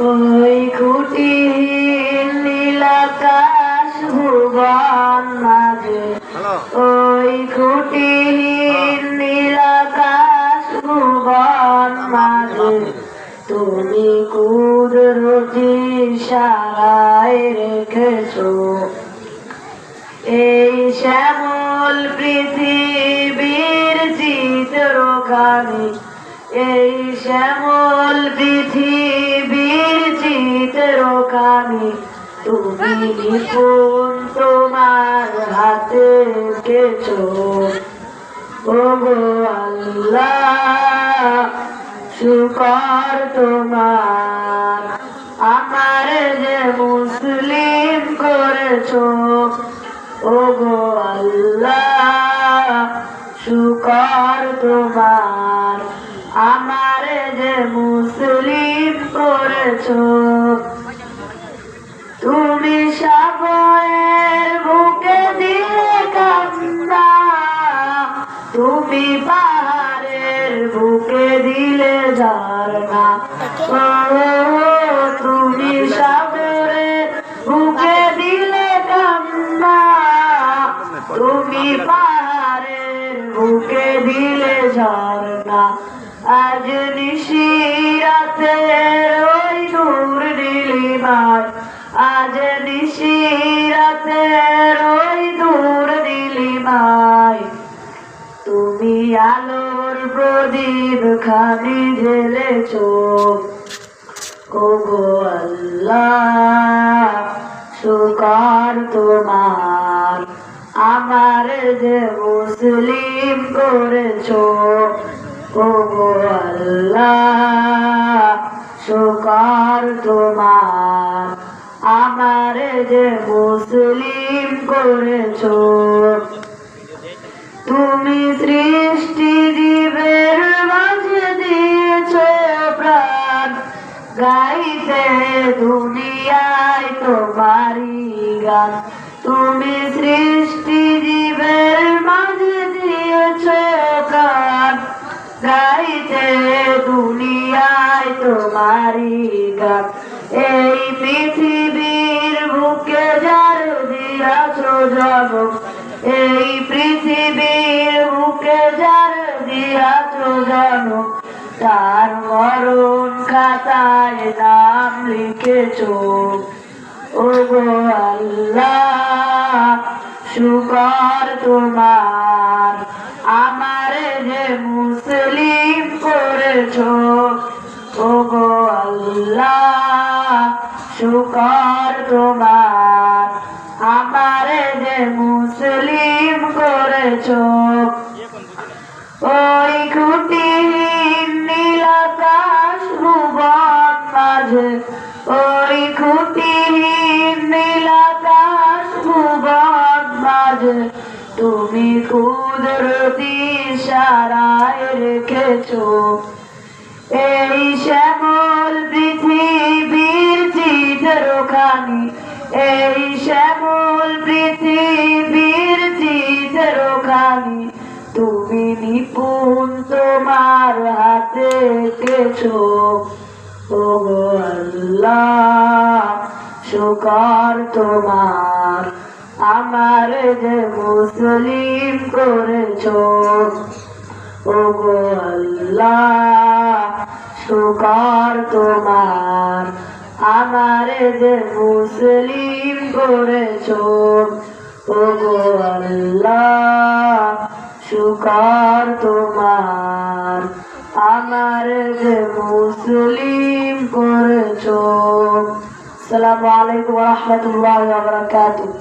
ওই খুঁটিহীন নীলাকাশ ভুবন মাঝে, ওই খুঁটিহীন নীলাকাশ ভুবন মাঝে তুমি কুদরতি ইশারায় রেখেছো এই শ্যামল পৃথিবীর চিত্রখানি, এই শ্যামল পৃথিবীর চিত্রখানি তুমি নিপুণ তোমার হাতে এঁকেছো। ওগো আল্লাহ শুকর তোমার, আমার যে মুসলিম করেছো। ওগো আল্লাহ শুকর তোমার, আমার যে মুসলিম করেছো। তুমি সাগরের বুকে দিলে কান্না, তুমি পাহাড়ের বুকে দিলে ঝরনা। তুমি সাগরের বুকে দিলে কান্না, তুমি পাহাড়ের বুকে দিলে ঝরনা। আজ নিশিরাতের ওই নূর নীলিমায়, আজ নিশিরাতের ওই নূর নীলিমায় তুমি আলোর প্রদীপ খানি জ্বেলেছো। ওগো আল্লাহ শুকর তোমার, আমার যে মুসলিম করেছো। ওগো আল্লাহ শুকর তোমার, আমার যে মুসলিম করেছো। তুমি সৃষ্টি জীবের মাঝে দিয়েছো প্রাণ, গাইতে দুনিয়ায় তোমারই গান। তুমি সৃষ্টি জীবের মাঝে দিয়েছো প্রাণ, গাইতে দুনিয়ায় তোমারই গান। এই পৃথিবীর বুকে যার দিয়াছো জন্ম, এই পৃথিবীর বুকে যার দিয়াছো জন্ম, তার মরণ খাতায় নাম লিখেছো। ওগো আল্লাহ শুকর তোমার, আমার যে মুসলিম করেছো। ওগো আল্লাহ শুকর তোমার, আমার যে মুসলিম করেছো। ওই খুঁটিহীন নীলাকাশ ভুবন মাঝে, ওই খুঁটিহীন নীলাকাশ ভুবন মাঝে তুমি কুদরতি ইশারায় রেখেছো এই শ্যামল পৃথিবীর চিত্রখানি, এই শ্যামল পৃথিবীর চিত্রখানি তুমি নিপুণ তোমার হাতে এঁকেছো। ওগো আল্লাহ শুকর তোমার, আমার যে মুসলিম করেছো। ওগো আল্লাহ শুকর তোমার, আমার যে মুসলিম করেছো। ওগো আল্লাহ শুকর তোমার, আমার যে মুসলিম করেছো। আসসালামু আলাইকুম ওয়া রাহমাতুল্লাহি ওয়া বারাকাতুহু।